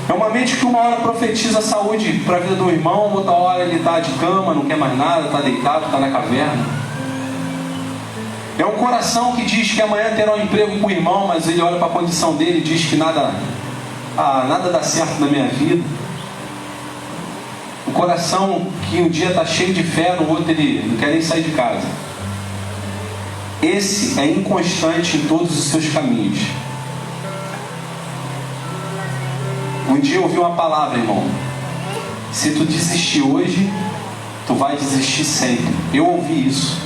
A: É uma mente que uma hora profetiza saúde para a vida do irmão, outra hora ele está de cama, não quer mais nada, está deitado, está na caverna. É um coração que diz que amanhã terá um emprego com o irmão, mas ele olha para a condição dele e diz que nada dá certo na minha vida. O coração que um dia está cheio de fé, no outro ele não quer nem sair de casa. Esse é inconstante em todos os seus caminhos. Um dia eu ouvi uma palavra, irmão: se tu desistir hoje, tu vai desistir sempre. Eu ouvi isso.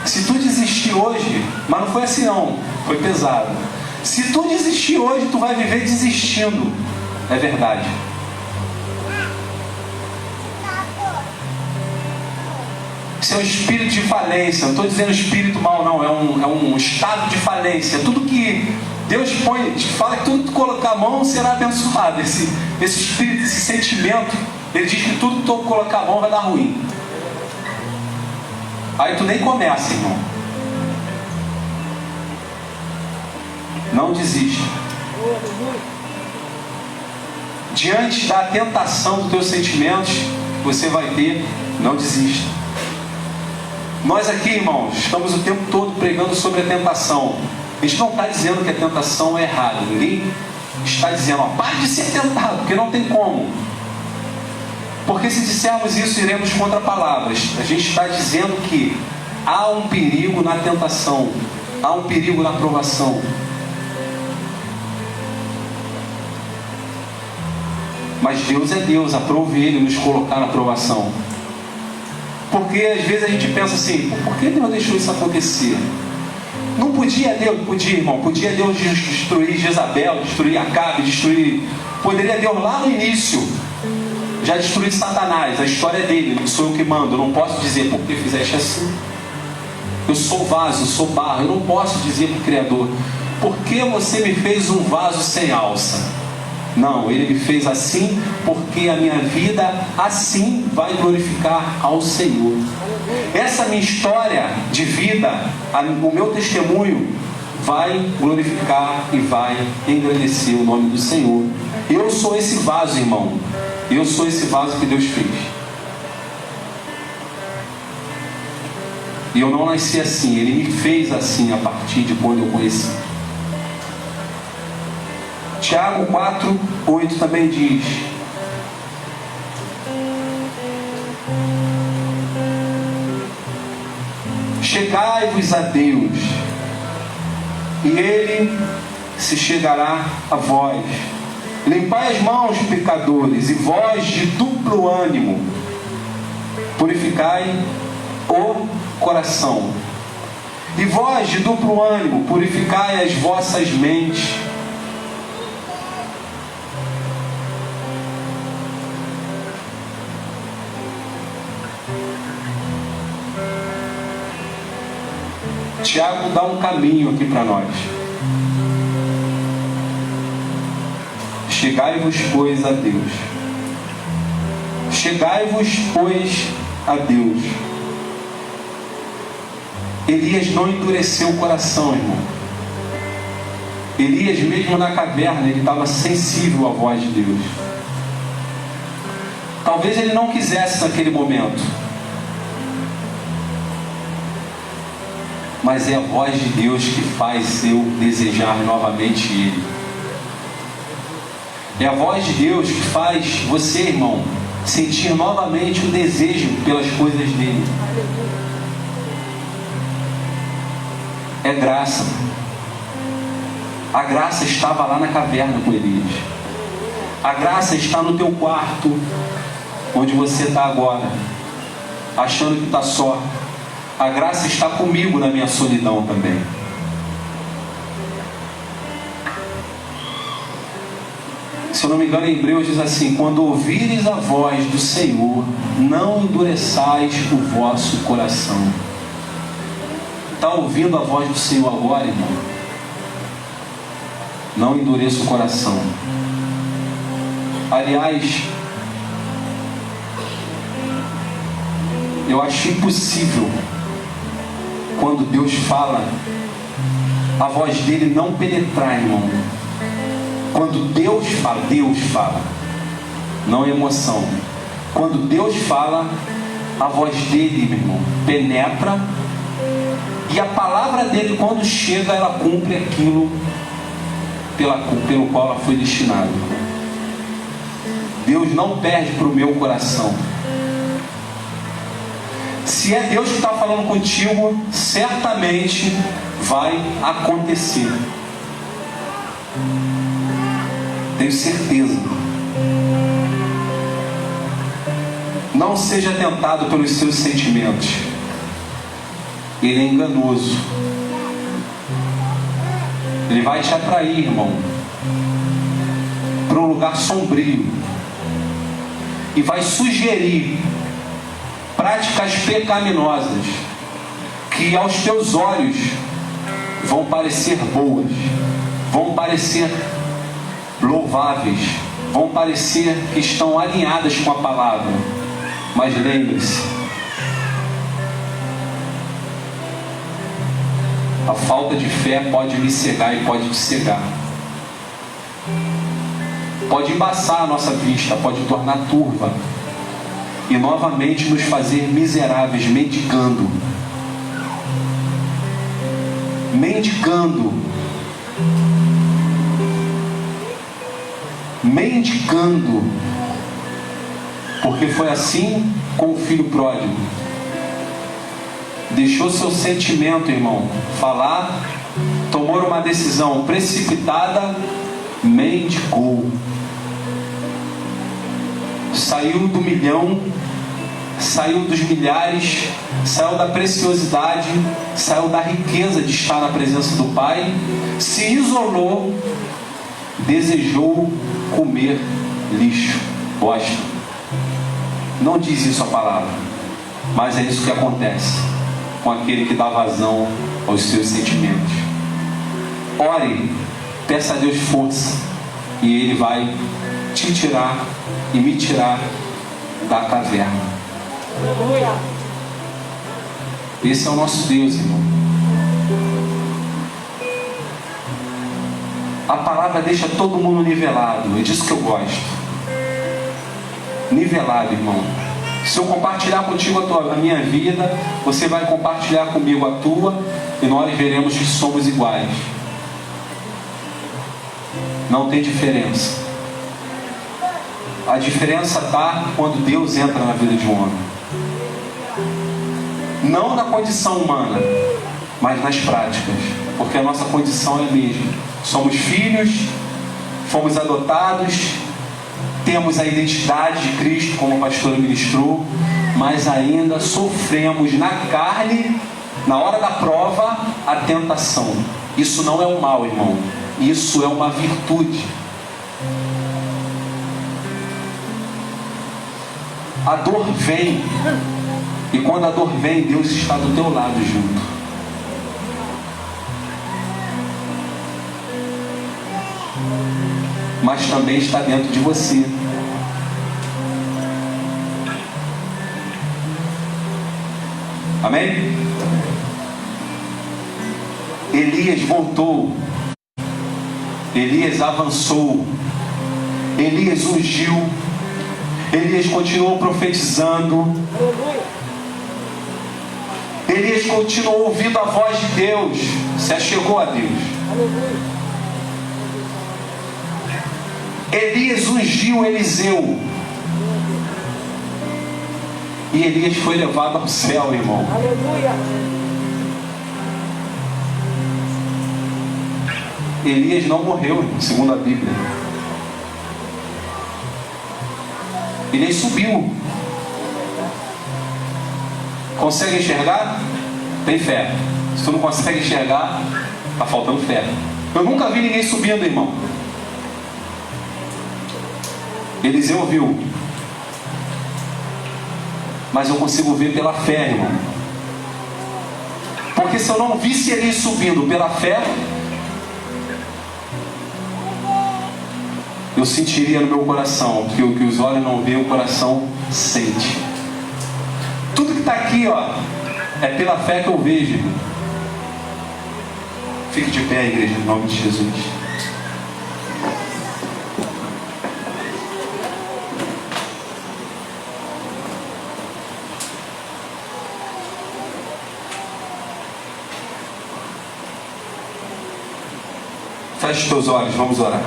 A: Se tu desistir hoje, mas não foi assim não, foi pesado. Se tu desistir hoje, tu vai viver desistindo. É verdade. Isso é um espírito de falência. Não estou dizendo espírito mal, não. É um estado de falência. Tudo que Deus fala que tudo que tu colocar a mão será abençoado. Esse espírito, esse sentimento, ele diz que tudo que tu colocar a mão vai dar ruim. Aí tu nem começa, irmão. Não desista. Diante da tentação dos teus sentimentos que você vai ter, não desista. Nós aqui, irmãos, estamos o tempo todo pregando sobre a tentação. A gente não está dizendo que a tentação é errada. Ninguém está dizendo, pare de ser tentado, porque não tem como. Porque se dissermos isso, iremos contra palavras. A gente está dizendo que há um perigo na tentação, há um perigo na provação. Mas Deus é Deus, aprove Ele nos colocar na provação. Porque às vezes a gente pensa assim, por que Deus deixou isso acontecer? Não podia Deus, podia, irmão, podia Deus destruir Jezabel, destruir Acabe, poderia Deus lá no início já destruir Satanás. A história é dele, não sou eu que mando. Eu não posso dizer, por que fizeste assim? Eu sou vaso, eu sou barro. Eu não posso dizer para o Criador, por que você me fez um vaso sem alça? Não, Ele me fez assim porque a minha vida assim vai glorificar ao Senhor. Essa minha história de vida, o meu testemunho vai glorificar e vai engrandecer o nome do Senhor. Eu sou esse vaso, irmão. Eu sou esse vaso que Deus fez. E eu não nasci assim, Ele me fez assim a partir de quando eu conheci. Tiago 4:8 também diz: chegai-vos a Deus, e Ele se chegará a vós. Limpai as mãos, pecadores, e vós de duplo ânimo, purificai o coração. E vós de duplo ânimo, purificai as vossas mentes. Tiago dá um caminho aqui para nós. Chegai-vos, pois, a Deus. Chegai-vos, pois, a Deus. Elias não endureceu o coração, irmão. Elias, mesmo na caverna, ele estava sensível à voz de Deus. Talvez ele não quisesse naquele momento, mas é a voz de Deus que faz eu desejar novamente Ele. É a voz de Deus que faz você, irmão, sentir novamente o desejo pelas coisas dele. É graça. A graça estava lá na caverna com Elias. A graça está no teu quarto, onde você está agora, achando que está só. A graça está comigo na minha solidão também. Se eu não me engano, em Hebreus diz assim: quando ouvires a voz do Senhor, não endureçais o vosso coração. Está ouvindo a voz do Senhor agora, irmão? Não endureça o coração. Aliás, eu acho impossível, quando Deus fala, a voz dele não penetrar, irmão. Quando Deus fala, não é emoção. Quando Deus fala, a voz dele, meu irmão, penetra, e a palavra dele, quando chega, ela cumpre aquilo pelo qual ela foi destinada. Deus não perde para o meu coração. Se é Deus que está falando contigo, certamente vai acontecer. Tenho certeza. Não seja tentado pelos seus sentimentos. Ele é enganoso. Ele vai te atrair, irmão, para um lugar sombrio, e vai sugerir práticas pecaminosas, que aos teus olhos vão parecer boas, vão parecer louváveis, vão parecer que estão alinhadas com a palavra. Mas lembre-se, a falta de fé pode lhe cegar e pode te cegar. Pode embaçar a nossa vista, pode tornar turva e novamente nos fazer miseráveis, mendigando. Porque foi assim com o filho pródigo. Deixou seu sentimento, irmão, falar, tomou uma decisão precipitada, mendigou. Saiu do milhão, saiu dos milhares, saiu da preciosidade, saiu da riqueza de estar na presença do Pai, se isolou, desejou comer lixo, bosta. Não diz isso a palavra, mas é isso que acontece com aquele que dá vazão aos seus sentimentos. Ore, peça a Deus força, e Ele vai te tirar e me tirar da caverna. Esse é o nosso Deus, irmão. A palavra deixa todo mundo nivelado. É disso que eu gosto. Nivelado, irmão. Se eu compartilhar contigo a minha vida, você vai compartilhar comigo a tua, e nós veremos que somos iguais. Não tem diferença. A diferença está quando Deus entra na vida de um homem. Não na condição humana, mas nas práticas. Porque a nossa condição é a mesma. Somos filhos, fomos adotados, temos a identidade de Cristo, como o pastor ministrou, mas ainda sofremos na carne, na hora da prova, a tentação. Isso não é um mal, irmão. Isso é uma virtude. A dor vem, e quando a dor vem, Deus está do teu lado junto. Mas também está dentro de você. Amém? Elias voltou. Elias avançou. Elias ungiu. Elias continuou profetizando. Elias continuou ouvindo a voz de Deus. Se achegou a Deus. Elias ungiu Eliseu. E Elias foi levado ao céu, irmão. Elias não morreu, irmão, segundo a Bíblia. Elias subiu. Consegue enxergar? Tem fé. Se tu não consegue enxergar, está faltando fé. Eu nunca vi ninguém subindo, irmão. Eliseu viu. Mas eu consigo ver pela fé, irmão. Porque se eu não visse ele subindo pela fé, eu sentiria no meu coração que o que os olhos não veem, o coração sente. Tudo que está aqui, ó, é pela fé que eu vejo, irmão. Fique de pé, igreja, em nome de Jesus. Feche os teus olhos, vamos orar.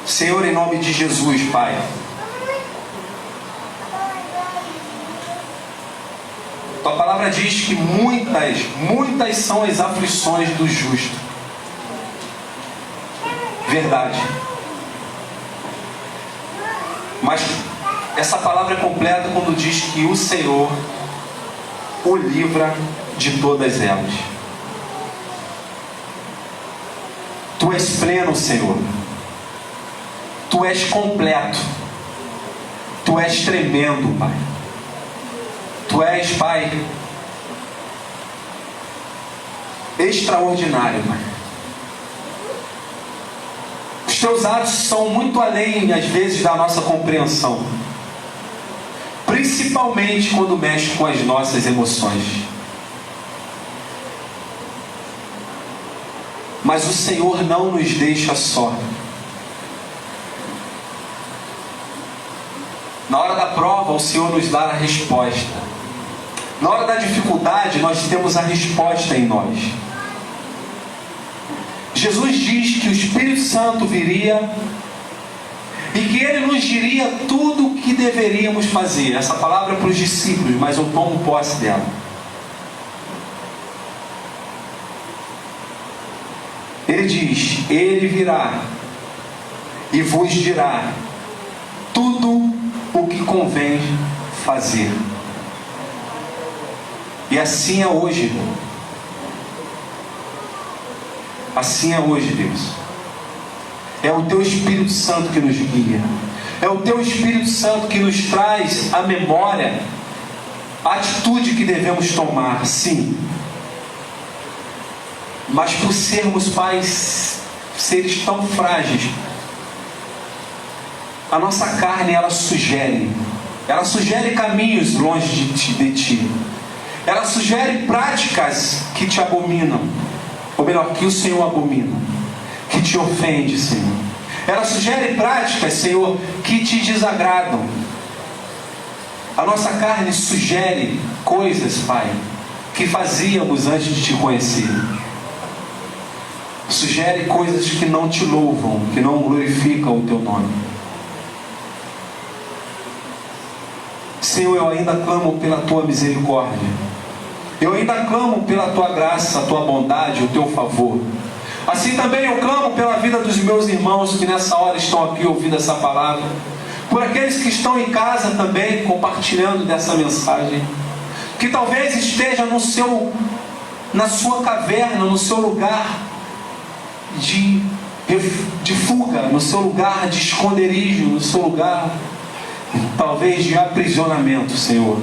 A: Senhor, em nome de Jesus, Pai, Tua palavra diz que muitas são as aflições do justo. Verdade. Mas essa palavra é completa quando diz que o Senhor o livra de todas elas. Tu és pleno, Senhor. Tu és completo. Tu és tremendo, Pai. Tu és, Pai, extraordinário, Pai. Os teus atos são muito além, às vezes, da nossa compreensão. Principalmente quando mexe com as nossas emoções. Mas o Senhor não nos deixa só. Na hora da prova, o Senhor nos dá a resposta. Na hora da dificuldade, nós temos a resposta em nós. Jesus diz que o Espírito Santo viria e que Ele nos diria tudo o que deveríamos fazer. Essa palavra é para os discípulos, mas eu tomo posse dela. Ele diz: Ele virá e vos dirá tudo o que convém fazer. E assim é hoje, irmão. Assim é hoje, Deus. É o Teu Espírito Santo que nos guia. É o Teu Espírito Santo que nos traz à memória a atitude que devemos tomar, sim. Mas por sermos, pais, seres tão frágeis, a nossa carne, ela sugere caminhos longe de Ti. Ela sugere práticas que Te abominam, ou melhor, que o Senhor abomina, que Te ofende, Senhor. Ela sugere práticas, Senhor, que Te desagradam. A nossa carne sugere coisas, Pai, que fazíamos antes de Te conhecer. Sugere coisas que não Te louvam, que não glorificam o Teu nome. Senhor, eu ainda clamo pela Tua misericórdia. Eu ainda clamo pela Tua graça, a Tua bondade, o Teu favor. Assim também eu clamo pela vida dos meus irmãos que nessa hora estão aqui ouvindo essa palavra. Por aqueles que estão em casa também compartilhando dessa mensagem. Que talvez esteja na sua caverna, no seu lugar de fuga, no seu lugar de esconderijo, no seu lugar talvez de aprisionamento, Senhor.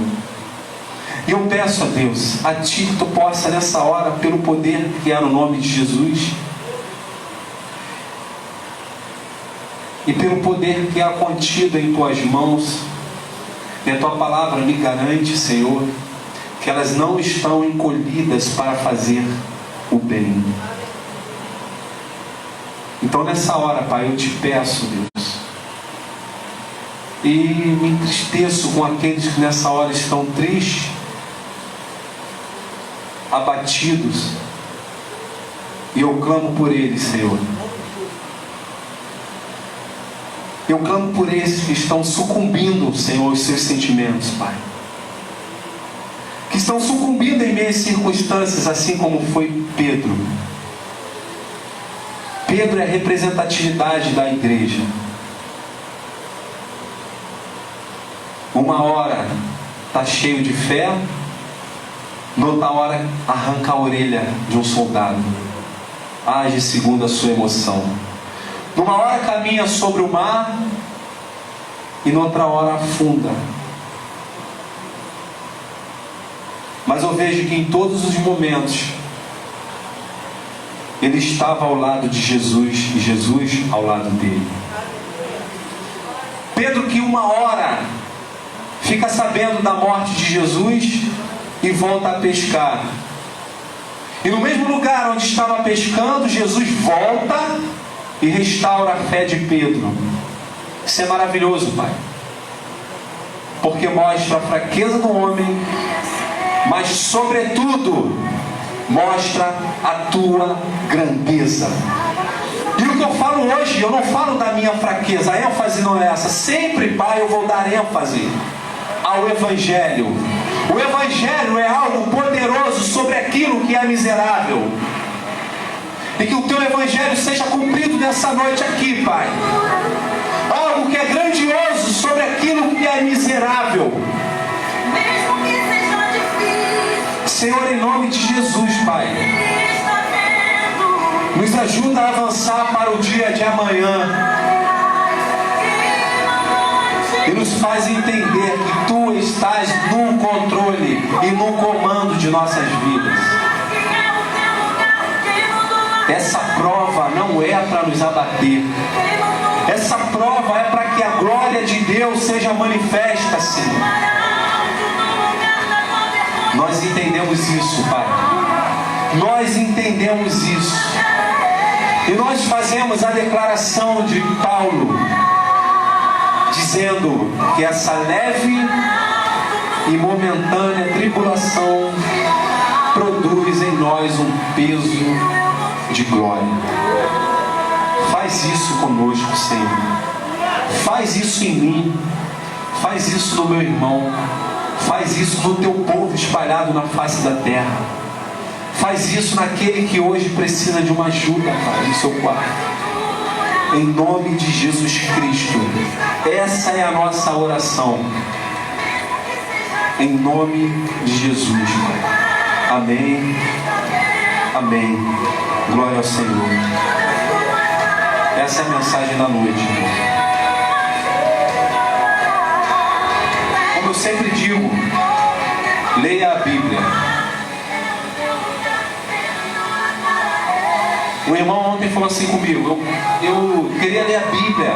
A: E eu peço a Deus, a Ti, que Tu possa nessa hora, pelo poder que é no nome de Jesus, e pelo poder que é contido em Tuas mãos, e a Tua palavra me garante, Senhor, que elas não estão encolhidas para fazer o bem. Então nessa hora, Pai, eu Te peço, Deus, e me entristeço com aqueles que nessa hora estão tristes, abatidos, e eu clamo por eles, Senhor. Eu clamo por esses que estão sucumbindo, Senhor, aos seus sentimentos, Pai. Que estão sucumbindo em meias circunstâncias, assim como foi Pedro. Pedro é a representatividade da igreja. Uma hora está cheio de fé, noutra hora arranca a orelha de um soldado. Age segundo a sua emoção. Numa hora caminha sobre o mar e noutra hora afunda. Mas eu vejo que em todos os momentos ele estava ao lado de Jesus e Jesus ao lado dele. Pedro, que uma hora fica sabendo da morte de Jesus e volta a pescar. E no mesmo lugar onde estava pescando, Jesus volta e restaura a fé de Pedro. Isso é maravilhoso, Pai. Porque mostra a fraqueza do homem, mas sobretudo mostra a Tua grandeza. E o que eu falo hoje, eu não falo da minha fraqueza, a ênfase não é essa. Sempre, Pai, eu vou dar ênfase ao Evangelho. O Evangelho é algo poderoso sobre aquilo que é miserável. E que o Teu Evangelho seja cumprido nessa noite aqui, Pai. Algo que é grandioso sobre aquilo que é miserável.
B: Mesmo que seja difícil,
A: Senhor, em nome de Jesus, Pai,
B: está vendo.
A: nos ajuda a avançar para o dia de amanhã. E nos nos faz entender que Tu estás no controle e no comando de nossas vidas. Essa prova não é para nos abater. Essa prova é para que a glória de Deus seja manifesta, Senhor. Nós entendemos isso, Pai. Nós entendemos isso. E nós fazemos a declaração de Paulo, dizendo que essa leve e momentânea tribulação produz em nós um peso de glória. Faz isso conosco, Senhor. Faz isso em mim. Faz isso no meu irmão. Faz isso no Teu povo espalhado na face da terra. Faz isso naquele que hoje precisa de uma ajuda, Pai, no seu quarto. Em nome de Jesus Cristo. Essa é a nossa oração. Em nome de Jesus, Pai. Amém. Amém. Glória ao Senhor. Essa é a mensagem da noite, irmão. Como eu sempre digo, leia a Bíblia. O irmão ontem falou assim comigo: eu queria ler a Bíblia,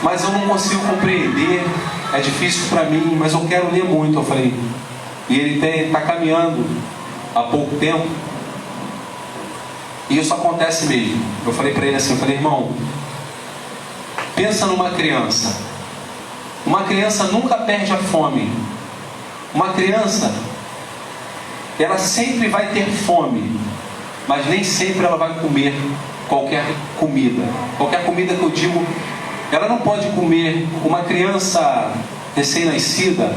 A: mas eu não consigo compreender, é difícil para mim, mas eu quero ler muito. Eu falei, e ele está caminhando há pouco tempo, e isso acontece mesmo. Eu falei para ele assim, eu falei, irmão, pensa numa criança. Uma criança nunca perde a fome. Uma criança, ela sempre vai ter fome, mas nem sempre ela vai comer qualquer comida. Qualquer comida que eu digo, ela não pode comer. Uma criança recém-nascida,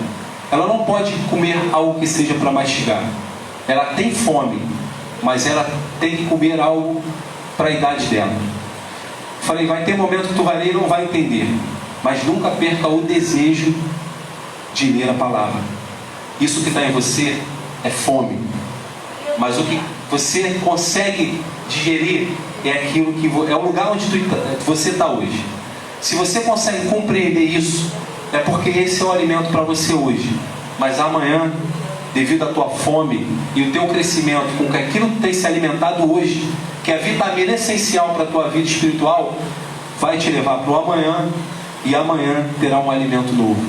A: ela não pode comer algo que seja para mastigar. Ela tem fome, mas ela tem que comer algo para a idade dela. Falei, vai ter momento que tu vai ler e não vai entender, mas nunca perca o desejo de ler a palavra. Isso que está em você é fome, mas o que você consegue digerir é aquilo que é o lugar onde você está hoje. Se você consegue compreender isso, é porque esse é o alimento para você hoje. Mas amanhã, devido à tua fome e o teu crescimento com aquilo que tem se alimentado hoje, que é a vitamina essencial para a tua vida espiritual, vai te levar para o amanhã, e amanhã terá um alimento novo.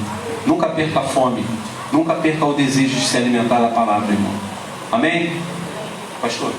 A: Nunca perca a fome, nunca perca o desejo de se alimentar da palavra, irmão. Amém? Pastor?